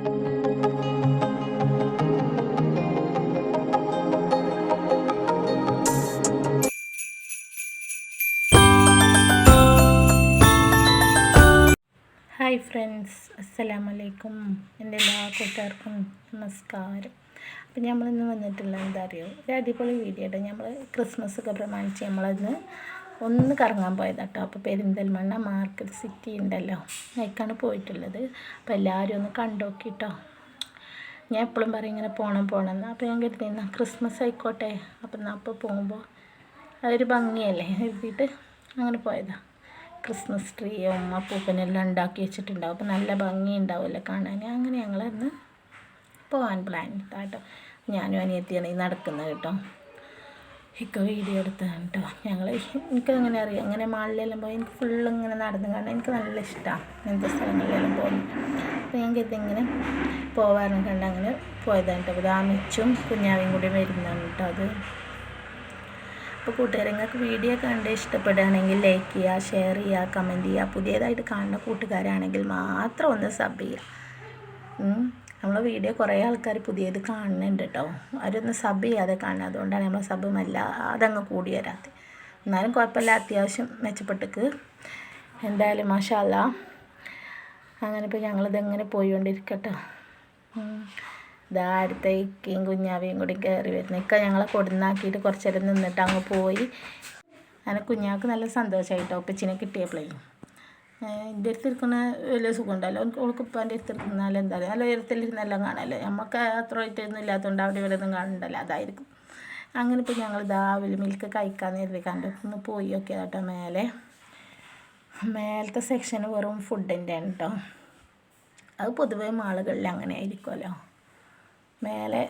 Hi friends, അസ്സലാമു അലൈക്കും. എൻ്റെ എല്ലാ കൂട്ടുകാർക്കും നമസ്കാരം. അപ്പം നമ്മളിന്ന് വന്നിട്ടുള്ള എന്താ അറിയോ, ഒരു അടിപൊളി വീഡിയോ ആയിട്ട് നമ്മൾ ക്രിസ്മസ് ഒക്കെ പ്രമാണിച്ച് നമ്മളിന്ന് ഒന്ന് കറങ്ങാൻ പോയതാട്ടോ. അപ്പോൾ പെരിന്തൽമണ്ണ മാർക്കറ്റ് സിറ്റി ഉണ്ടല്ലോ, അതിലേക്കാണ് പോയിട്ടുള്ളത്. അപ്പോൾ എല്ലാവരും ഒന്ന് കണ്ടോക്കിട്ടോ. ഞാൻ എപ്പോഴും പറയും ഇങ്ങനെ പോകണമെന്ന്. അപ്പോൾ ഞാൻ കരുതിയിരുന്ന ക്രിസ്മസ് ആയിക്കോട്ടെ, അപ്പം അപ്പോൾ പോകുമ്പോൾ അതൊരു ഭംഗിയല്ലേ എഴുതിയിട്ട് അങ്ങനെ പോയതാണ്. ക്രിസ്മസ് ട്രീയും അപ്പൂപ്പനെല്ലാം ഉണ്ടാക്കി വെച്ചിട്ടുണ്ടാവും. അപ്പോൾ നല്ല ഭംഗി ഉണ്ടാവുമല്ലോ കാണാൻ. അങ്ങനെ ഞങ്ങളന്ന് പോകാൻ പ്ലാൻ കേട്ടോ. ഞാനും അനിയത്തിയാണ് ഈ നടക്കുന്നത് കേട്ടോ. ഒക്കെ വീഡിയോ എടുത്തതാണ് കേട്ടോ. എനിക്കങ്ങനെ അറിയാം, അങ്ങനെ മാളിലെല്ലാം പോയി എനിക്ക് ഫുള്ള് ഇങ്ങനെ നടന്ന് കാണാൻ എനിക്ക് നല്ല ഇഷ്ടമാണ്. ഇങ്ങനത്തെ സ്ഥലങ്ങളിലെല്ലാം പോകുന്നത്. അപ്പോൾ ഞാൻ ഇങ്ങനെ പോകാനും കണ്ട് അങ്ങനെ പോയതാണ് കേട്ടോ. അപ്പോൾ ദാമിച്ചും കുഞ്ഞാവയും കൂടി വരുന്നതാണ് കേട്ടോ അത്. അപ്പോൾ കൂട്ടുകാരെ, നിങ്ങൾക്ക് വീഡിയോ കണ്ട് ഇഷ്ടപ്പെടുകയാണെങ്കിൽ ലൈക്ക് ചെയ്യുക, ഷെയർ ചെയ്യുക, കമൻറ്റ് ചെയ്യുക. പുതിയതായിട്ട് കാണുന്ന കൂട്ടുകാരാണെങ്കിൽ മാത്രം ഒന്ന് സബ് ചെയ്യുക. നമ്മളെ വീഡിയോ കുറേ ആൾക്കാർ പുതിയത് കാണുന്നുണ്ട് കേട്ടോ. അവരൊന്ന് സബ് ചെയ്യാതെ കാണുക. അതുകൊണ്ടാണ് നമ്മളെ സബ് അതങ്ങ് കൂടി വരാത്തത്. എന്നാലും കുഴപ്പമില്ല, അത്യാവശ്യം മെച്ചപ്പെട്ടക്ക്. എന്തായാലും മാഷാ അല്ലാ. അങ്ങനെ ഇപ്പോൾ ഞങ്ങളിതെങ്ങനെ പോയിക്കൊണ്ടിരിക്കട്ടോ. ഇതാ അടുത്ത ഇക്കയും കുഞ്ഞാവയും കൂടി കയറി വരുന്നു. ഇക്ക ഞങ്ങളെ കൊടുന്നാക്കിയിട്ട് കുറച്ച് നേരം നിന്നിട്ട് അങ്ങ് പോയി. അങ്ങനെ കുഞ്ഞാൾക്ക് നല്ല സന്തോഷമായിട്ടോ ഉപ്പച്ചിനെ കിട്ടിയപ്പോഴേ. എൻ്റെ അടുത്തിരിക്കുന്ന വലിയ സുഖം ഉണ്ടല്ലോ, ഓൾക്ക് ഉപ്പാൻ്റെ അടുത്തിരിക്കുന്നാലും എന്താ പറയുക, നല്ല ഉയരത്തിലിരുന്നെല്ലാം കാണാമല്ലോ. നമുക്ക് അത്ര ഒറ്റൊന്നും ഇല്ലാത്തതുകൊണ്ട് അവിടെ ഇവിടെ ഒന്നും കാണണ്ടല്ലോ, അതായിരിക്കും. അങ്ങനെ ഇപ്പോൾ ഞങ്ങൾ ദാവിൽ മിൽക്ക് കഴിക്കാമെന്ന് കരുതി കണ്ടൊന്ന് പോയി നോക്കിയത് കേട്ടോ. മേലത്തെ സെക്ഷന് വെറും ഫുഡിൻ്റെ ആണ് കേട്ടോ. അത് പൊതുവേ മാളുകളിൽ അങ്ങനെ ആയിരിക്കുമല്ലോ, മേലെ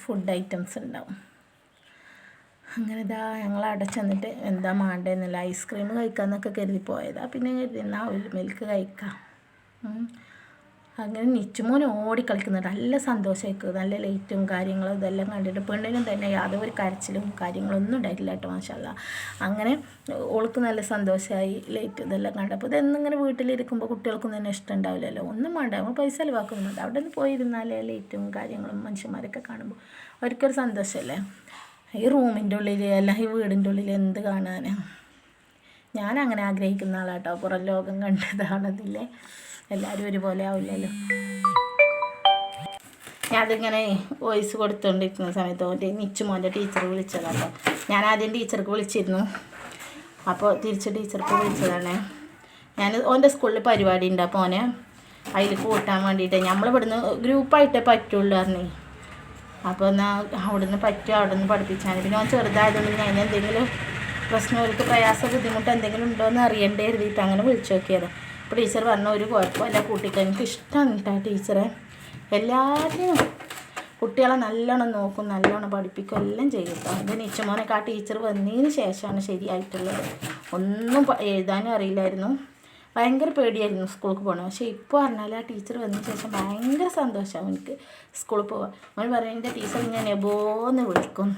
ഫുഡ് ഐറ്റംസ് ഉണ്ടാവും. അങ്ങനെ ഇതാ ഞങ്ങൾ അവിടെ ചെന്നിട്ട് എന്താ വേണ്ടതെന്നില്ല, ഐസ്ക്രീം കഴിക്കാമെന്നൊക്കെ കരുതി പോയതാണ്. പിന്നെ കരുതി എന്നാൽ മിൽക്ക് കഴിക്കാം. അങ്ങനെ നിച്ചുമോൻ ഓടി കളിക്കുന്നുണ്ട്. നല്ല സന്തോഷമായിരിക്കും. നല്ല ലൈറ്റും കാര്യങ്ങളും ഇതെല്ലാം കണ്ടിട്ട് പെണ്ണിനും തന്നെ യാതൊരു കരച്ചിലും കാര്യങ്ങളൊന്നും ഉണ്ടായിട്ടില്ല കേട്ടോ, മാഷാ അല്ലാ. അങ്ങനെ ഓൾക്ക് നല്ല സന്തോഷമായി ലൈറ്റ് ഇതെല്ലാം കണ്ടപ്പോൾ. ഇതെന്നിങ്ങനെ വീട്ടിലിരിക്കുമ്പോൾ കുട്ടികൾക്കൊന്നും തന്നെ ഇഷ്ടം ഉണ്ടാവില്ലല്ലോ, ഒന്നും വേണ്ട, നമ്മൾ പൈസ ചിലവാക്കുന്നുണ്ട്. അവിടെ നിന്ന് പോയിരുന്നാലേ ലൈറ്റും കാര്യങ്ങളും മനുഷ്യന്മാരൊക്കെ കാണുമ്പോൾ അവർക്കൊരു സന്തോഷമല്ലേ. ഈ റൂമിൻ്റെ ഉള്ളിൽ അല്ല ഈ വീടിൻ്റെ ഉള്ളിൽ എന്ത് കാണാനാണ്. ഞാനങ്ങനെ ആഗ്രഹിക്കുന്ന ആളാട്ടോ, പുറം ലോകം കണ്ടതാണെന്നില്ലേ. എല്ലാവരും ഒരുപോലെ ആവില്ലല്ലോ. ഞാനതിങ്ങനെ വോയിസ് കൊടുത്തുകൊണ്ടിരിക്കുന്ന സമയത്ത് ഓൻ്റെ നിച്ചുമോൻ്റെ ടീച്ചർ വിളിച്ചതാട്ടോ. ഞാൻ ആദ്യം ടീച്ചർക്ക് വിളിച്ചിരുന്നു, അപ്പോൾ തിരിച്ച് ടീച്ചർക്ക് വിളിച്ചതാണ്. ഞാൻ ഓൻ്റെ സ്കൂളിൽ പരിപാടി ഉണ്ട്, അപ്പോൾ ഓനെ അതിൽ കൂട്ടാൻ വേണ്ടിയിട്ട് നമ്മളിവിടുന്ന് ഗ്രൂപ്പായിട്ടേ പറ്റുള്ളൂ പറഞ്ഞു. അപ്പോൾ എന്നാൽ അവിടുന്ന് പറ്റുമോ, അവിടെ നിന്ന് പഠിപ്പിച്ചാൽ. പിന്നെ ഓൻ ചെറുതായതുകൊണ്ട് ഞാൻ എന്തെങ്കിലും പ്രശ്നം, അവർക്ക് പ്രയാസം ബുദ്ധിമുട്ട് എന്തെങ്കിലും ഉണ്ടോ എന്ന് അറിയണ്ടേ എഴുതിയിട്ട് അങ്ങനെ വിളിച്ചു നോക്കിയത്. അപ്പോൾ ടീച്ചർ പറഞ്ഞ ഒരു കുഴപ്പമില്ല, കുട്ടിക്ക് എനിക്ക് ഇഷ്ടമാണ് കേട്ടോ ടീച്ചറെ. എല്ലാവരും കുട്ടികളെ നല്ലോണം നോക്കും, നല്ലോണം പഠിപ്പിക്കും, എല്ലാം ചെയ്യും കേട്ടോ. എൻ്റെ നിച്ചുമോനൊക്കെ ആ ടീച്ചർ വന്നതിന് ശേഷമാണ് ശരിയായിട്ടുള്ളത്. ഒന്നും എഴുതാനും അറിയില്ലായിരുന്നു, ഭയങ്കര പേടിയായിരുന്നു സ്കൂൾക്ക് പോകണം. പക്ഷേ ഇപ്പോൾ പറഞ്ഞാൽ ആ ടീച്ചർ വന്നതിന് ശേഷം ഭയങ്കര സന്തോഷമാണ് എനിക്ക് സ്കൂളിൽ പോകാൻ. അവൻ പറയും എൻ്റെ ടീച്ചർ ഞാൻ എബോന്ന് വിളിക്കും.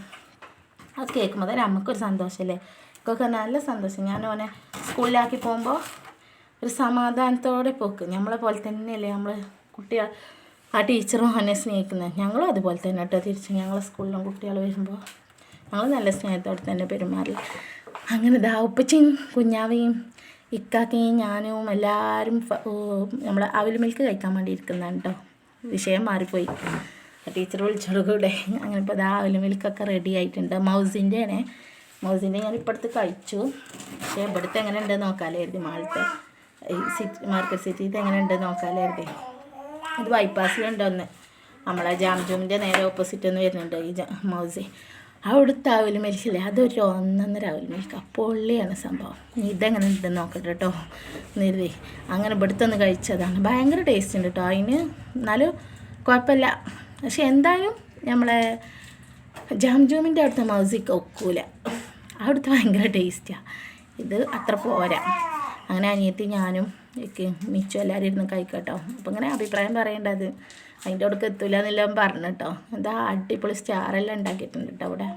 അത് കേൾക്കുമ്പോൾ തന്നെ നമുക്കൊരു സന്തോഷമല്ലേ. ഇതൊക്കെ നല്ല സന്തോഷം. ഞാൻ ഓനെ സ്കൂളിലാക്കി പോകുമ്പോൾ ഒരു സമാധാനത്തോടെ പോക്ക്. നമ്മളെ പോലെ തന്നെയല്ലേ നമ്മൾ കുട്ടികൾ ആ ടീച്ചറും അവനെ സ്നേഹിക്കുന്നത്. ഞങ്ങളും അതുപോലെ തന്നെ കേട്ടോ. തിരിച്ച് ഞങ്ങളെ സ്കൂളിലും കുട്ടികൾ വരുമ്പോൾ ഞങ്ങൾ നല്ല സ്നേഹത്തോടെ തന്നെ പെരുമാറി. അങ്ങനെ ദാ ഉപ്പച്ചിയും കുഞ്ഞാവയും ഇക്കാക്കയും ഞാനും എല്ലാവരും നമ്മൾ അവിൽ മിൽക്ക് കഴിക്കാൻ വേണ്ടി ഇരിക്കുന്നതാണ് കേട്ടോ. വിഷയം മാറിപ്പോയി, ടീച്ചർ വിളിച്ചോട് കൂടെ. അങ്ങനെ ഇപ്പോൾ ദാ അവിൽ മിൽക്കൊക്കെ റെഡി ആയിട്ടുണ്ട്. മൗസിൻ്റെ ഞാൻ ഇപ്പോഴത്തെ കഴിച്ചു. പക്ഷേ ഇവിടുത്തെ എങ്ങനെ ഉണ്ടെന്ന് നോക്കാമായിരുന്നു. മാളത്തെ മാർക്കറ്റ് സിറ്റിയിൽ എങ്ങനെ ഉണ്ടെന്ന് നോക്കാമായിരുന്നു. അത് ബൈപ്പാസിലുണ്ടോന്ന്, നമ്മളെ ജാംജൂമിൻ്റെ നേരെ ഓപ്പോസിറ്റ് ഒന്ന് വരുന്നുണ്ട് ഈ മൗസി. അവിടുത്തെ അവിൽ മിൽക്കില്ലേ, അതൊരു ഒന്നൊന്നര അവിൽ മിൽക്ക്. പൊള്ളിയാണ് സംഭവം. ഇതെങ്ങനെ ഉണ്ടെന്ന് നോക്കട്ടെ കേട്ടോ നിർവി. അങ്ങനെ ഇവിടുത്തെ ഒന്ന് കഴിച്ചതാണ്. ഭയങ്കര ടേസ്റ്റ് ഉണ്ട് കേട്ടോ അതിന്, എന്നാലും കുഴപ്പമില്ല. പക്ഷെ എന്തായാലും നമ്മളെ ജാംജൂമിൻ്റെ അവിടുത്തെ മൗസിക്ക് ഒക്കൂല. അവിടുത്തെ ഭയങ്കര ടേസ്റ്റാണ്, ഇത് അത്ര പോരാ. അങ്ങനെ അനിയത്തി ഞാനും മിച്ചു എല്ലാവരും ഇരുന്ന് കഴിക്കട്ടോ. അപ്പോൾ ഇങ്ങനെ അഭിപ്രായം പറയേണ്ടത് അതിൻ്റെ അവിടേക്ക് എത്തൂല എന്നെല്ലാം പറഞ്ഞു കേട്ടോ. എന്താ അടിപൊളി സ്റ്റാറെല്ലാം ഉണ്ടാക്കിയിട്ടുണ്ട് കേട്ടോ അവിടെ.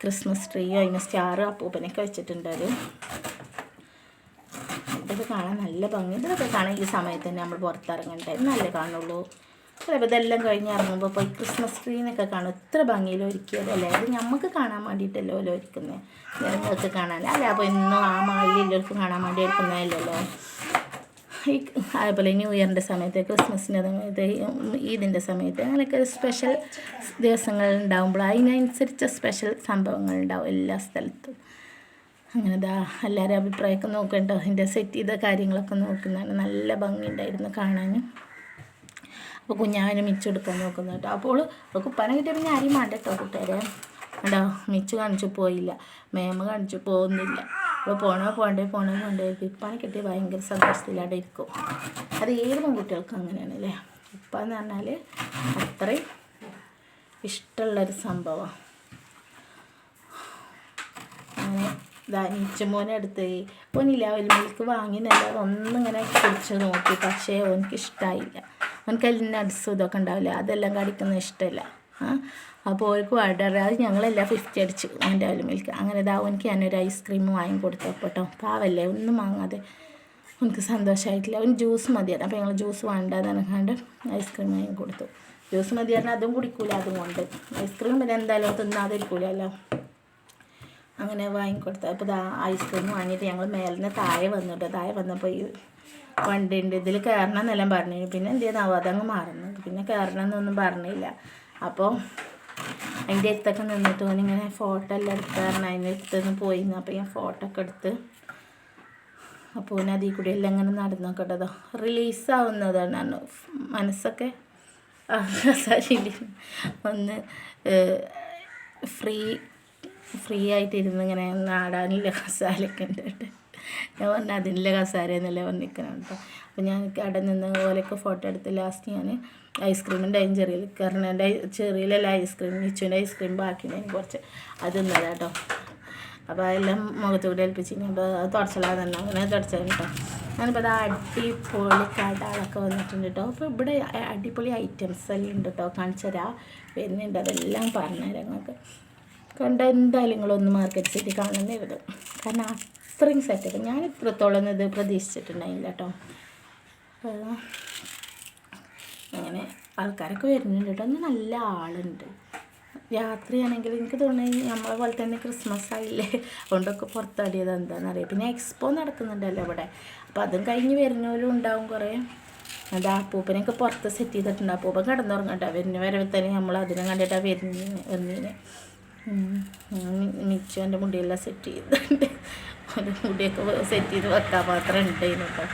ക്രിസ്മസ് ട്രീയും അതിന് സ്റ്റാർ അപ്പൂപ്പനൊക്കെ വെച്ചിട്ടുണ്ട്. അത് ഇതൊക്കെ കാണാൻ നല്ല ഭംഗി. ഇതൊക്കെ കാണാൻ ഈ സമയത്ത് തന്നെ നമ്മൾ പുറത്തിറങ്ങണ്ടേ, നല്ല കാണുള്ളൂ. ചിലപ്പോൾ ഇതെല്ലാം കഴിഞ്ഞ് ഇറങ്ങുമ്പോൾ ഇപ്പോൾ ക്രിസ്മസ് ട്രീനൊക്കെ കാണും, ഇത്ര ഭംഗിയിൽ ഒരുക്കിയതല്ലേ. അത് നമുക്ക് കാണാൻ വേണ്ടിയിട്ടല്ലോ ഓരോ ഒരുക്കുന്നത്, ജനങ്ങൾക്ക് കാണാൻ. അല്ല അപ്പോൾ എന്നും ആ മാളിലെല്ലാവർക്കും കാണാൻ വേണ്ടി ഒരുക്കുന്നതല്ലല്ലോ. അതേപോലെ ന്യൂ ഇയറിൻ്റെ സമയത്ത്, ക്രിസ്മസിൻ്റെ സമയത്ത്, ഈദിൻ്റെ സമയത്ത്, അങ്ങനെയൊക്കെ സ്പെഷ്യൽ ദിവസങ്ങൾ ഉണ്ടാകുമ്പോൾ അതിനനുസരിച്ച സ്പെഷ്യൽ സംഭവങ്ങൾ ഉണ്ടാവും എല്ലാ സ്ഥലത്തും. അങ്ങനെ എല്ലാവരും അഭിപ്രായമൊക്കെ നോക്കണ്ടോ, അതിൻ്റെ സെറ്റ് ചെയ്ത കാര്യങ്ങളൊക്കെ നോക്കുന്നതാണ്. നല്ല ഭംഗിയുണ്ടായിരുന്നു കാണാനും. അപ്പോൾ കുഞ്ഞാവിന് മിച്ചെടുക്കാൻ നോക്കുന്നു കേട്ടോ. അപ്പോൾ കുപ്പാനെ കിട്ടിയ പിന്നെ ആരെയും വേണ്ട കേട്ടോ കൂട്ടുകാരെ. കേട്ടോ മിച്ചു കാണിച്ചു പോയില്ല, മേമ കാണിച്ചു പോകുന്നില്ല. അപ്പോൾ പോണ്ടേ ഉപ്പാനെ കിട്ടിയ ഭയങ്കര സന്തോഷത്തിലവിടെ ഇരിക്കും. അത് ഏത് പെൺകുട്ടികൾക്കും അങ്ങനെയാണ് അല്ലേ. ഉപ്പ എന്ന് പറഞ്ഞാൽ അത്രയും ഇഷ്ടമുള്ളൊരു സംഭവം. അങ്ങനെ നീച്ചമോനെ അടുത്ത് ഓനില്ല മിൽക്ക് വാങ്ങി നല്ല ഒന്നിങ്ങനെ കുടിച്ച് നോക്കി, പക്ഷേ ഓനിക്ക് ഇഷ്ടമായില്ല. ഓനക്ക് അതിൽ നട്ട്സും ഇതൊക്കെ ഉണ്ടാവില്ല, അതെല്ലാം കടിക്കുന്നത് ഇഷ്ടമല്ല. അപ്പോൾ ഓർക്ക് ഓർഡർ അത് ഞങ്ങളെല്ലാം 50 അടിച്ചു ഓൻ്റെ അവൽ മിൽക്ക്. അങ്ങനെ ഓനിക്ക് ഞാനൊരു ഐസ്ക്രീം വാങ്ങി കൊടുത്തപ്പോൾ കേട്ടോ, പാവല്ലേ ഒന്നും വാങ്ങാതെ. എനിക്ക് സന്തോഷമായിട്ടില്ല. അവന് ജ്യൂസ് മതിയാണ്. അപ്പോൾ ഞങ്ങൾ ജ്യൂസ് വേണ്ടാന്ന് കണ്ട് ഐസ്ക്രീം വാങ്ങി കൊടുത്തു. ജ്യൂസ് മതി പറഞ്ഞാൽ അതും കുടിക്കൂല, അതും കൊണ്ട് ഐസ്ക്രീം പിന്നെ എന്തായാലും തിന്നാതിരിക്കൂലല്ലോ. അങ്ങനെ വാങ്ങിക്കൊടുത്തു. അപ്പോൾ ഐസ്ക്രീം വാങ്ങിയിട്ട് ഞങ്ങൾ മേലിൽ നിന്ന് താഴെ വന്നിട്ട്, താഴെ വന്നപ്പോൾ ഈ വണ്ടിയുണ്ട്, ഇതിൽ കയറണം എന്നെല്ലാം പറഞ്ഞു. പിന്നെ എന്ത് ചെയ്യുന്ന അതങ്ങ് മാറുന്നു, പിന്നെ കയറണം എന്നൊന്നും പറഞ്ഞില്ല. അപ്പോൾ അതിൻ്റെ അടുത്തൊക്കെ നിന്നിട്ട് ഓനിങ്ങനെ ഫോട്ടോ എല്ലാം എടുക്കാറുണ്ട്. അതിൻ്റെ അടുത്തുനിന്ന് പോയിരുന്നു. അപ്പോൾ ഞാൻ ഫോട്ടോ ഒക്കെ എടുത്ത് അപ്പോൾ ഓൻ അതിൽ കൂടി എല്ലാം ഇങ്ങനെ നടന്നു നോക്കട്ടതോ, റിലീസാവുന്നതാണ് മനസ്സൊക്കെ. ഒന്ന് ഫ്രീ ആയിട്ടിരുന്ന് ഇങ്ങനെ നാടാനില്ല കസാലയൊക്കെ ഉണ്ട് കേട്ടോ. ഞാൻ പറഞ്ഞാൽ അതിനുള്ള കസാര എന്നല്ലേ പറഞ്ഞിരിക്കണം കേട്ടോ. അപ്പോൾ ഞാൻ അവിടെ നിന്ന് ഓലൊക്കെ ഫോട്ടോ എടുത്ത് ലാസ്റ്റ് ഞാൻ ഐസ്ക്രീമിൻ്റെ ചെറിയിൽ കറിണേൻ്റെ ചെറിയിലല്ല ഐസ്ക്രീം, മിച്ചുവിൻ്റെ ഐസ്ക്രീം ബാക്കിയുണ്ടെങ്കിൽ കുറച്ച് അത് തിന്നതാണ് കേട്ടോ. അപ്പോൾ അതെല്ലാം മുഖത്തുകൂടി ഏൽപ്പിച്ച് അപ്പോൾ അത് തുടച്ചലാതെ തന്നെ അങ്ങനെ തുടച്ചത് കേട്ടോ. ഞാനിപ്പോൾ അത് അടിപൊളി കടകളൊക്കെ വന്നിട്ടുണ്ട് കേട്ടോ. അപ്പോൾ ഇവിടെ അടിപൊളി ഐറ്റംസ് എല്ലാം ഉണ്ട് കേട്ടോ, കാണിച്ചു തരാം വരുന്നുണ്ട്, അതെല്ലാം പറഞ്ഞുതരാം നിങ്ങൾക്ക്. കണ്ട എന്തായാലും നിങ്ങളൊന്ന് മാർക്കറ്റ് സിറ്റി കാണുന്നതായിരുന്നു, കാരണം അത്രയും സെറ്റപ്പ്. ഞാൻ ഇത്രത്തോളം ഇത് പ്രതീക്ഷിച്ചിട്ടുണ്ടായില്ല കേട്ടോ. അങ്ങനെ ആൾക്കാരൊക്കെ വരുന്നുണ്ട് കേട്ടോ. ഒന്ന് നല്ല ആളുണ്ട്. രാത്രിയാണെങ്കിൽ എനിക്ക് തോന്നുന്നത് നമ്മളെ പോലെ തന്നെ ക്രിസ്മസ് ആയില്ലേ, അതുകൊണ്ടൊക്കെ പുറത്താടിയത് എന്താണെന്നറിയാം. പിന്നെ എക്സ്പോ നടക്കുന്നുണ്ടല്ലോ ഇവിടെ, അപ്പോൾ അതും കഴിഞ്ഞ് വരുന്നവരും ഉണ്ടാവും കുറേ. അത് അപ്പൂപ്പനൊക്കെ പുറത്ത് സെറ്റ് ചെയ്തിട്ടുണ്ട്. അപ്പൂപ്പൻ കിടന്നുറങ്ങട്ടോ, വരുന്ന വരവ് തന്നെ നമ്മൾ അതിനെ കണ്ടിട്ടാണ് വരുന്നതിന്. മിച്ചു എൻ്റെ മുടിയെല്ലാം സെറ്റ് ചെയ്തിട്ടുണ്ട്. ഒരു മുടിയൊക്കെ സെറ്റ് ചെയ്ത് വെക്കാൻ മാത്രം ഉണ്ടായിരുന്നു കേട്ടോ.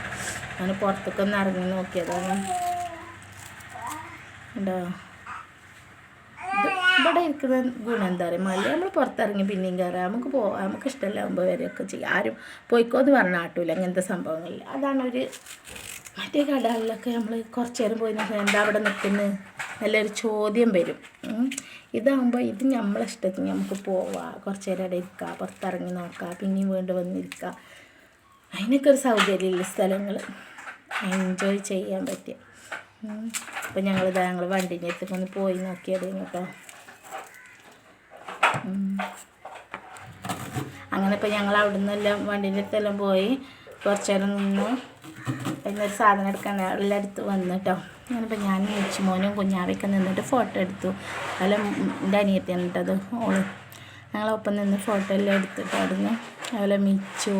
അങ്ങനെ പുറത്തൊക്കെ ഒന്ന് ഇറങ്ങി നോക്കിയതാണ്. ഉണ്ടോ ഇവിടെ ഇരിക്കുന്ന ഗുണം എന്താ പറയുക, മല നമ്മൾ പുറത്തിറങ്ങി പിന്നെയും കയറാം, നമുക്ക് പോകാം, നമുക്ക് ഇഷ്ടമല്ലാകുമ്പോൾ വരെയൊക്കെ ചെയ്യാം. ആരും പോയിക്കോന്ന് പറഞ്ഞാൽ ആട്ടൂല അങ്ങനത്തെ സംഭവങ്ങളിൽ. അതാണ് ഒരു മറ്റേ കടകളിലൊക്കെ നമ്മൾ കുറച്ച് നേരം പോയി നോക്കിയാൽ എന്താ അവിടെ നിൽക്കുന്നത് നല്ലൊരു ചോദ്യം വരും. ഇതാകുമ്പോൾ ഇത് നമ്മളെ ഇഷ്ടത്തിന് നമുക്ക് പോവാം, കുറച്ച് നേരം അവിടെ ഇരിക്കുക, പുറത്തിറങ്ങി നോക്കാം, പിന്നെയും വീണ്ടും വന്നിരിക്കുക. അതിനൊക്കെ ഒരു സൗകര്യമില്ല സ്ഥലങ്ങൾ, എൻജോയ് ചെയ്യാൻ പറ്റിയ. അപ്പോൾ ഞങ്ങൾ വണ്ടീൻ്റെ അടുത്തൊക്കെ ഒന്ന് പോയി നോക്കിയത് കേട്ടോ. അങ്ങനെ ഇപ്പോൾ ഞങ്ങൾ അവിടെ നിന്നെല്ലാം വണ്ടീൻ്റെ അടുത്തെല്ലാം പോയി കുറച്ച് നേരം നിന്ന് അതിനൊരു സാധനം എടുക്കാൻ എല്ലാം അടുത്ത് വന്നു കേട്ടോ. അങ്ങനിപ്പോൾ ഞാൻ മിച്ചുമോനും കുഞ്ഞാവയൊക്കെ നിന്നിട്ട് ഫോട്ടോ എടുത്തു. അല്ല എൻ്റെ അനിയത്തിയാണ് കേട്ടത്, ഓള്. ഞങ്ങളൊപ്പം നിന്ന് ഫോട്ടോ എല്ലാം എടുത്തിട്ട് അവിടുന്ന് അതുപോലെ മിച്ചു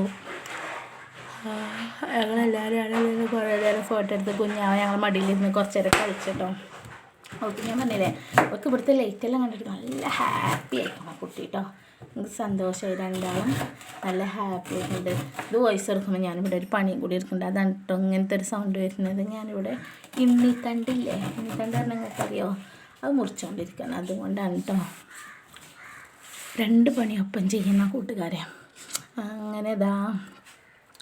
ഞങ്ങളെല്ലാവരും അവിടെ കുറേ നേരം ഫോട്ടോ എടുത്ത് കുഞ്ഞാവ ഞങ്ങൾ മടിയിലിരുന്ന് കുറച്ച് നേരം കളിച്ചിട്ടോ. ഓക്കെ, ഞാൻ പറഞ്ഞില്ലേ അവർക്ക് ഇവിടുത്തെ ലൈറ്റെല്ലാം കണ്ടിട്ട് നല്ല ഹാപ്പി ആയിക്കണം കുട്ടി കേട്ടോ. എനിക്ക് സന്തോഷമായി, രണ്ടാളും നല്ല ഹാപ്പി ആയിട്ടുണ്ട്. ഇത് വോയിസ് എടുക്കുമ്പോൾ ഞാനിവിടെ ഒരു പണിയും കൂടി എടുക്കുന്നുണ്ട്. അതാണ് കേട്ടോ ഇങ്ങനത്തെ ഒരു സൗണ്ട് വരുന്നത്. ഞാനിവിടെ ഇണ്ണിത്തണ്ടില്ലേ, ഇണ്ണിത്തണ്ട് പറഞ്ഞാൽ നിങ്ങൾക്കറിയോ, അത് മുറിച്ചുകൊണ്ടിരിക്കുകയാണ്. അതുകൊണ്ടാണ് കേട്ടോ 2 പണിയൊപ്പം ചെയ്യുന്ന കൂട്ടുകാരെ. അങ്ങനെ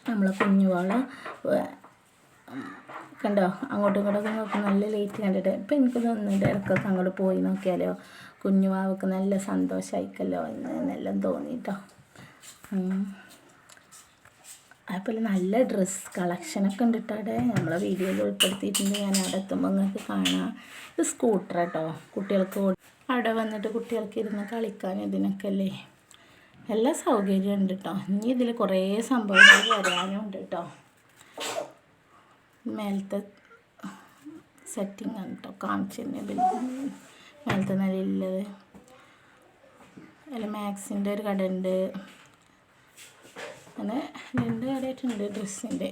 നമ്മളെ കുഞ്ഞുവാള് കണ്ടോ അങ്ങോട്ടും ഇങ്ങോട്ടൊക്കെ നോക്കി നല്ല ലേറ്റ് കണ്ടിട്ട്. ഇപ്പം എനിക്ക് തോന്നുന്നുണ്ട് ഇടയ്ക്കൊക്കെ അങ്ങോട്ട് പോയി നോക്കിയാലോ കുഞ്ഞുവാവക്ക് നല്ല സന്തോഷമായിക്കല്ലോ എന്നെല്ലാം തോന്നിട്ടോ. അതുപോലെ നല്ല ഡ്രസ്സ് കളക്ഷനൊക്കെ ഉണ്ട് കേട്ടോ അവിടെ. നമ്മളെ വീഡിയോയിൽ ഉൾപ്പെടുത്തിയിട്ടുണ്ട്, ഞാൻ അവിടെ എത്തുമ്പോൾ നിങ്ങൾക്ക് കാണാം. ഇത് സ്കൂട്ടർ കേട്ടോ, കുട്ടികൾക്ക് അവിടെ വന്നിട്ട് കുട്ടികൾക്ക് ഇരുന്ന് കളിക്കാൻ ഇതിനൊക്കെ അല്ലേ, എല്ലാ സൗകര്യം ഉണ്ട് കേട്ടോ. ഇനി ഇതിൽ കുറേ സംഭവങ്ങൾ വരാനും ഉണ്ട് കേട്ടോ. മേലത്തെ സെറ്റിംഗ് ആണ് കേട്ടോ കാണിച്ചെന്നെ മേലത്തെ നിലയിലുള്ളത്. അതിൽ മാക്സിൻ്റെ ഒരു കട ഉണ്ട്, അങ്ങനെ 2 കടയായിട്ടുണ്ട് ഡ്രസ്സിൻ്റെ.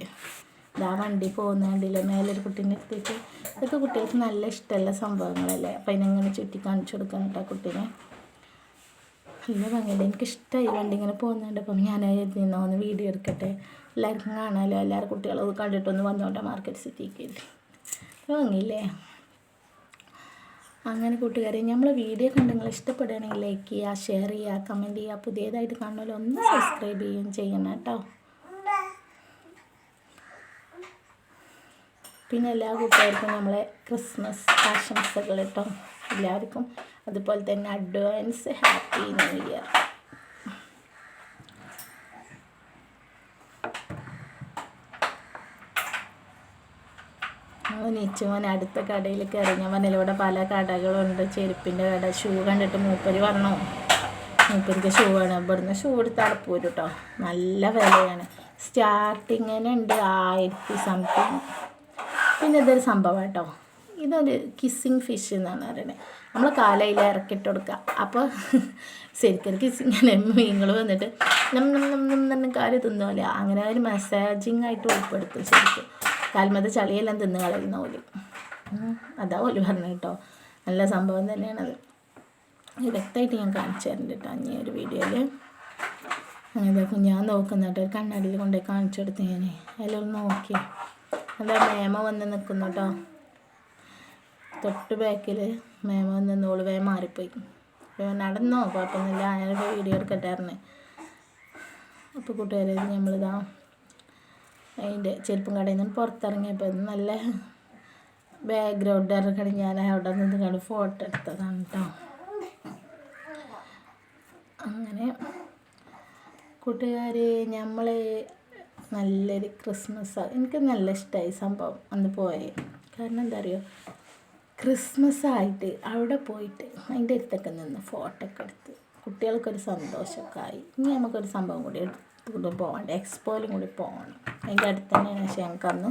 ഇതാ വണ്ടി പോകുന്ന കണ്ടില്ല, മേലൊരു കുട്ടീനെ എടുത്തിട്ട്. ഇതൊക്കെ കുട്ടികൾക്ക് നല്ല ഇഷ്ടമുള്ള സംഭവങ്ങളല്ലേ, അപ്പം അതിനെങ്ങനെ ചുറ്റി കാണിച്ചു കൊടുക്കാൻ കേട്ടോ കുട്ടീനെ. നല്ല ഭംഗിയുണ്ട്, എനിക്കിഷ്ടമായി വണ്ടി ഇങ്ങനെ പോകുന്നുണ്ട്. അപ്പം ഞാൻ എഴുതിന്നോ ഒന്ന് വീഡിയോ എടുക്കട്ടെ, എല്ലാവർക്കും കാണാമല്ലോ, എല്ലാവരും കുട്ടികളത് കണ്ടിട്ടൊന്ന് വന്നോട്ടെ മാർക്കറ്റ് സിറ്റിക്ക്. ഭംഗിയില്ലേ? അങ്ങനെ കൂട്ടുകാരെ, നമ്മൾ വീഡിയോ കണ്ട് നിങ്ങൾ ഇഷ്ടപ്പെടുകയാണെങ്കിൽ ലൈക്ക് ചെയ്യുക, ഷെയർ ചെയ്യുക, കമൻറ്റ് ചെയ്യുക. പുതിയതായിട്ട് കാണുമല്ലോ ഒന്ന് സബ്സ്ക്രൈബ് ചെയ്യുകയും ചെയ്യണം കേട്ടോ. പിന്നെ എല്ലാ കൂട്ടുകാർക്കും നമ്മളെ ക്രിസ്മസ് ആശംസകൾ കേട്ടോ എല്ലാവർക്കും. അതുപോലെ തന്നെ അഡ്വാൻസ് ഹാപ്പി ന്യൂ ഇയർ. നീച്ചുമോൻ അടുത്ത കടയിൽ കയറി. ഞാൻ പറഞ്ഞില്ല ഇവിടെ പല കടകളുണ്ട്, ചെരുപ്പിൻ്റെ കട. ഷൂ കണ്ടിട്ട് മൂപ്പര് പറഞ്ഞു, മൂപ്പർക്ക് ഷൂ വേണം. ഇവിടുന്ന് ഷൂ എടുത്ത് അടപ്പൂര് കേട്ടോ, നല്ല വിലയാണ്. സ്റ്റാർട്ടിങ്ങിന് ഉണ്ട് 1000 സംതിങ്. പിന്നെ ഇതൊരു സംഭവം കേട്ടോ, ഇതൊരു കിസ്സിങ് ഫിഷ് എന്നാണ് പറയുന്നത്. നമ്മൾ കാലയിൽ ഇറക്കിയിട്ട് കൊടുക്കുക. അപ്പോൾ ശരിക്കും കിസ്സിങ്ങനെ മീനുകൾ വന്നിട്ട് നമ്മൾ കാല് തിന്നോല, അങ്ങനെ ഒരു മസാജിങ് ആയിട്ട് ഉൾപ്പെടുത്തും. ശരിക്കും കാൽമത് ചളിയെല്ലാം തിന്ന് കളയുന്ന പോലെ. അതാ പോലെ പറഞ്ഞു കേട്ടോ, നല്ല സംഭവം തന്നെയാണത്. വ്യക്തമായിട്ട് ഞാൻ കാണിച്ചു തരുന്നുണ്ട് കേട്ടോ ഇനി ഒരു വീഡിയോയിൽ. അങ്ങനെ ഞാൻ നോക്കുന്ന കേട്ടോ, ഒരു കണ്ണാടിയിൽ കൊണ്ടുപോയി കാണിച്ചു കൊടുത്ത് ഞാൻ. അതിലൊന്ന് നോക്കി എന്താ മേമ വന്ന് നിൽക്കുന്നു കേട്ടോ, തൊട്ട് ബാക്കിൽ മേമ വന്ന് നിന്നോള് വേഗം മാറിപ്പോയി. നടന്നോ കുഴപ്പമൊന്നുമില്ല, ഞാനൊരു വീഡിയോ എടുക്കട്ടായിരുന്നു. അപ്പോൾ കൂട്ടുകാരെ നമ്മളിതാ അതിൻ്റെ ചെരുപ്പും കടയിൽ നിന്ന് പുറത്തിറങ്ങിയപ്പോൾ നല്ല ബാക്ക്ഗ്രൗണ്ട് ഇറങ്ങി ഞാൻ അവിടെ നിന്ന് കണ്ട് ഫോട്ടോ എടുത്തതാണ് കേട്ടോ. അങ്ങനെ കൂട്ടുകാർ നമ്മൾ നല്ലൊരു ക്രിസ്മസ്, എനിക്ക് നല്ല ഇഷ്ടമായി സംഭവം അന്ന് പോയി. കാരണം എന്താ അറിയോ, ക്രിസ്മസ് ആയിട്ട് അവിടെ പോയിട്ട് അതിൻ്റെ അടുത്തൊക്കെ നിന്ന് ഫോട്ടോ ഒക്കെ എടുത്ത് കുട്ടികൾക്കൊരു സന്തോഷമൊക്കെ ആയി. ഇനി നമുക്കൊരു സംഭവം കൂടി എടുത്തുകൊണ്ട് പോകണ്ട, എക്സ്പോയിലും കൂടി പോകണം. അതിൻ്റെ അടുത്ത് തന്നെയാണ്. പക്ഷേ ഞങ്ങൾക്ക് അന്ന്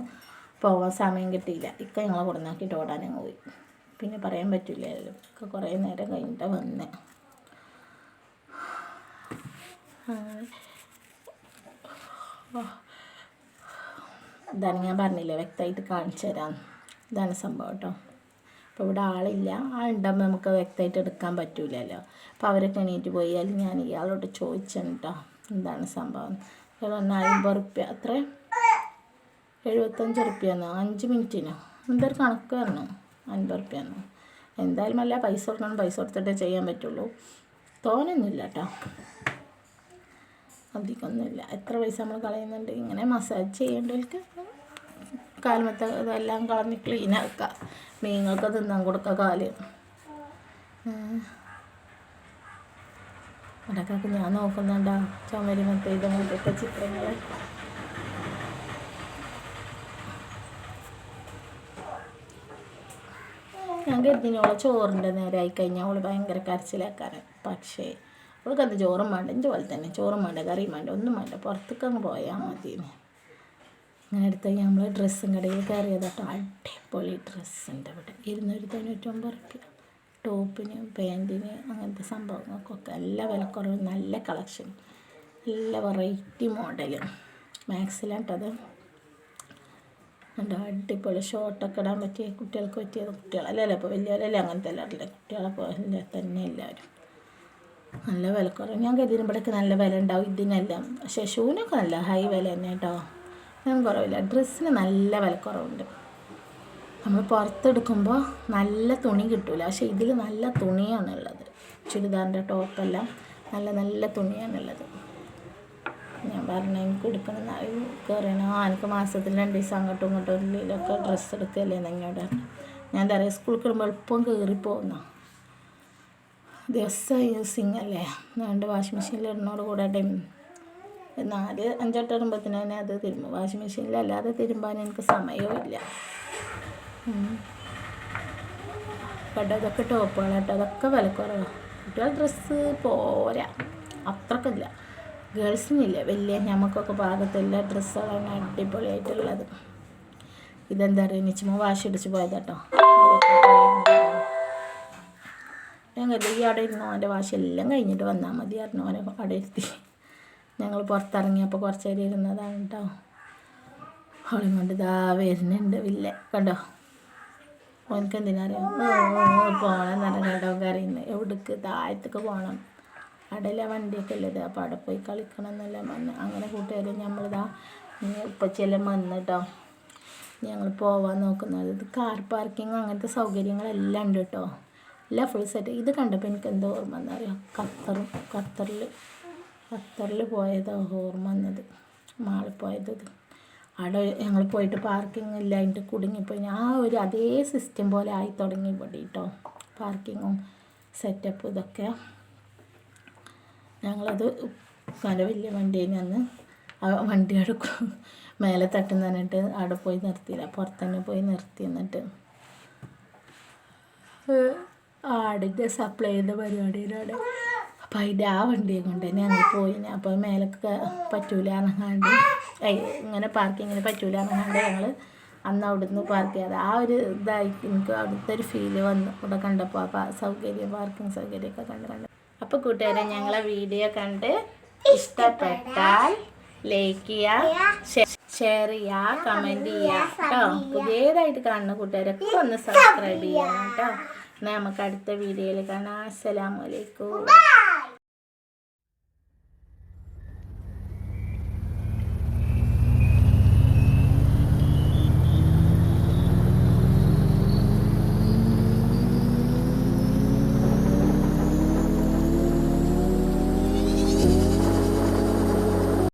പോകാൻ സമയം കിട്ടിയില്ല. ഇക്ക ഞങ്ങളെ കൊടുന്നാക്കിയിട്ട് ഓടാനങ്ങ് പോയി. പിന്നെ പറയാൻ പറ്റില്ലല്ലോ, ഒക്കെ കുറേ നേരം കഴിഞ്ഞിട്ട് വന്ന്. ഇതാണ് ഞാൻ പറഞ്ഞില്ലേ, വ്യക്തമായിട്ട് കാണിച്ചു തരാം. ഇതാണ് സംഭവം കേട്ടോ. അപ്പോൾ ഇവിടെ ആളില്ല, ആളുണ്ടാകുമ്പോൾ നമുക്ക് വ്യക്തമായിട്ട് എടുക്കാൻ പറ്റില്ലല്ലോ. അപ്പോൾ അവരൊക്കെ എണീറ്റ് പോയി. അല്ലെങ്കിൽ ഞാൻ ഇയാളോട് ചോദിച്ചാണ് കേട്ടോ എന്താണ് സംഭവം. ഇയാൾ പറഞ്ഞാൽ 50 റുപ്യ, അത്ര 75 റുപ്യെന്നോ 5 മിനിറ്റിനോ എന്തൊരു കണക്ക് പറഞ്ഞു, 50 റുപ്യെന്നോ. എന്തായാലും അല്ല, പൈസ കൊടുക്കണം, പൈസ കൊടുത്തിട്ടേ ചെയ്യാൻ പറ്റുള്ളൂ. തോനൊന്നുമില്ല കേട്ടോ, അധികമൊന്നുമില്ല. എത്ര പൈസ നമ്മൾ കളയുന്നുണ്ട്. ഇങ്ങനെ മസാജ് ചെയ്യേണ്ടവർക്ക് കാൽമത്തെ ഇതെല്ലാം കളഞ്ഞ് ക്ലീനാക്കുക, മീനുകൾക്ക് തിന്നാൻ കൊടുക്കുക കാല്. അതൊക്കെ ഞാൻ നോക്കുന്നുണ്ടോ ചുമരുമത്തെ ഇതൊക്കെ ചിത്രങ്ങൾ. ഞാൻ കരുതിനോളെ ചോറിൻ്റെ നേരെ ആയിക്കഴിഞ്ഞാൽ അവൾ ഭയങ്കര കരച്ചിലാക്കാറ്. പക്ഷേ അവൾക്ക് അത് ചോറും വേണ്ട, എൻ്റെ പോലെ തന്നെ ചോറും വേണ്ട, കറിയും വേണ്ട, ഒന്നും വേണ്ട, പുറത്തേക്ക് അങ്ങ് പോയാൽ മതിയെന്ന്. അങ്ങനെ എടുത്ത് നമ്മൾ ഡ്രസ്സും കടയിൽ കയറിയത് കേട്ടോ. അടിപൊളി ഡ്രസ്സുണ്ട് ഇവിടെ, 299 റുപ്യ. ടോപ്പിന് പാൻറ്റിന് അങ്ങനത്തെ സംഭവങ്ങൾക്കൊക്കെ നല്ല വിലക്കുറവ്, നല്ല കളക്ഷൻ, നല്ല വെറൈറ്റി മോഡൽ. മാക്സിലാട്ടത് ഉണ്ട്. അടിപൊളി ഷോർട്ടൊക്കെ ഇടാൻ പറ്റിയ കുട്ടികൾക്ക് പറ്റിയത്. കുട്ടികളല്ലല്ലോ ഇപ്പോൾ വലിയവരല്ലേ അങ്ങനത്തെ എല്ലാവരില്ല, കുട്ടികളെ പോലെ തന്നെ എല്ലാവരും. നല്ല വിലക്കുറവ്. ഞാൻ കരുതിന് ഇവിടെയൊക്കെ നല്ല വില ഉണ്ടാവും ഇതിനെല്ലാം, പക്ഷേ ഷൂവിനൊക്കെ നല്ല ഹൈ വില തന്നെ കേട്ടോ. ഞാൻ കുറവില്ല. ഡ്രസ്സിന് നല്ല വിലക്കുറവുണ്ട്. നമ്മൾ പുറത്തെടുക്കുമ്പോൾ നല്ല തുണി കിട്ടില്ല, പക്ഷേ ഇതിൽ നല്ല തുണിയാണുള്ളത്. ചുരിദാറിൻ്റെ ടോപ്പെല്ലാം നല്ല നല്ല തുണിയാണുള്ളത്. ഞാൻ പറഞ്ഞ എനിക്ക് എടുക്കണം കയറണം. എനിക്ക് മാസത്തിൽ 2 ദിവസം അങ്ങോട്ടും ഇങ്ങോട്ടും ഉള്ളിലൊക്കെ ഡ്രസ്സ് എടുക്കുകയല്ലേ എന്നോട്. ഞാൻ എന്താ പറയുക, സ്കൂളിൽ കിടുമ്പോൾ എളുപ്പം കയറിപ്പോകുന്ന ദിവസം യൂസിങ് അല്ലേ. അതുകൊണ്ട് വാഷിംഗ് മെഷീനിൽ ഇടുന്നതോട് കൂടെ 4-5 വട്ടം ഇടുമ്പോഴത്തേന് തന്നെ അത് തിരുമ്പും. വാഷിംഗ് മെഷീനിലല്ലാതെ തിരുമ്പാൻ എനിക്ക് സമയവും ഇല്ല. കേട്ടോ ഇതൊക്കെ ടോപ്പുകൾ കേട്ടോ, അതൊക്കെ വിലക്കുറവാണ്. കുട്ടികൾ ഡ്രസ്സ് പോരാ, അത്രക്കില്ല. ഗേൾസിനില്ല വലിയ നമുക്കൊക്കെ പാകത്തുള്ള ഡ്രസ്സുകളാണ് അടിപൊളിയായിട്ടുള്ളത്. ഇതെന്താ പറയുക, നിച്ചുമോ വാശിടിച്ച് പോയതാട്ടോ. ഞാൻ കരുതി ഈ അവിടെ ഇരുന്നു അവൻ്റെ വാശിയെല്ലാം കഴിഞ്ഞിട്ട് വന്നാൽ മതി അറിഞ്ഞു. അവനെ അവിടെ ഇരുത്തി ഞങ്ങൾ പുറത്തിറങ്ങിയപ്പോൾ കുറച്ച് നേരം ഇരുന്നതാണ് കേട്ടോ. അവളെ കൊണ്ട് ഇതാ വരുന്നുണ്ട് വില്ല കണ്ടോ. ഓനക്ക് എന്തിനറിയാം പോകണം നല്ല കേട്ടോ കറിയുന്നത്. എവിടേക്ക് താഴത്തേക്ക് പോകണം, അവിടെയല്ല വണ്ടിയൊക്കെ ഉള്ളത്. അപ്പോൾ അവിടെ പോയി കളിക്കണം എന്നെല്ലാം വന്ന് അങ്ങനെ കൂട്ടുകാർ നമ്മളിതാ ഉപ്പച്ചെല്ലാം വന്ന് കേട്ടോ. ഞങ്ങൾ പോവാൻ നോക്കുന്നത്. ഇത് കാർ പാർക്കിങ് അങ്ങനത്തെ സൗകര്യങ്ങളെല്ലാം ഉണ്ട് കേട്ടോ. എല്ലാം ഫുൾ സെറ്റ്. ഇത് കണ്ടപ്പോൾ എനിക്ക് എന്തോ ഓർമ്മ എന്നറിയാം, ഖത്തറിൽ പോയതോ ഓർമ്മ വന്നത്, മാളിൽ പോയത്. അവിടെ ഞങ്ങൾ പോയിട്ട് പാർക്കിംഗ് ഇല്ലായിട്ട് കുടുങ്ങിപ്പോയി. ഒരു അതേ സിസ്റ്റം പോലെ ആയി തുടങ്ങി ഇവിടെ കേട്ടോ. പാർക്കിങ്ങും സെറ്റപ്പും ഇതൊക്കെ. ഞങ്ങളത് നല്ല വലിയ വണ്ടീനെ അന്ന് ആ വണ്ടി എടുക്കും മേലെ തട്ടുന്ന പറഞ്ഞിട്ട് അവിടെ പോയി നിർത്തിയില്ല, പുറത്തന്നെ പോയി നിർത്തി. എന്നിട്ട് ആടിൻ്റെ സപ്ലൈ ചെയ്യുന്ന പരിപാടിയിലാണ്. അപ്പോൾ അതിൻ്റെ ആ വണ്ടിയെ കൊണ്ട് തന്നെ ഞങ്ങൾ പോയിന്. അപ്പോൾ മേലൊക്കെ പറ്റൂല ഇറങ്ങാണ്ട്, ഇങ്ങനെ പാർക്കിങ്ങിന് പറ്റൂല ഇറങ്ങാണ്ട് ഞങ്ങൾ അന്ന് അവിടുന്ന് പാർക്ക് ചെയ്യാതെ ആ ഒരു ഇതായി എനിക്ക് അവിടുത്തെ ഒരു ഫീല് വന്നു ഇവിടെ കണ്ടപ്പോൾ. ആ സൗകര്യം പാർക്കിംഗ് സൗകര്യമൊക്കെ കണ്ട്. അപ്പോൾ കൂട്ടുകാരെ ഞങ്ങളെ വീഡിയോ കണ്ട് ഇഷ്ടപ്പെട്ടാൽ ലൈക്ക് ചെയ്യുക, ഷെയർ ചെയ്യുക, കമൻറ്റ് ചെയ്യുക കേട്ടോ. പുതിയതായിട്ട് കാണുന്ന കൂട്ടുകാരൊക്കെ ഒന്ന് സബ്സ്ക്രൈബ് ചെയ്യണം കേട്ടോ. എന്നാൽ നമുക്ക് അടുത്ത വീഡിയോയിൽ കാണാം. അസ്സലാമു അലൈക്കും.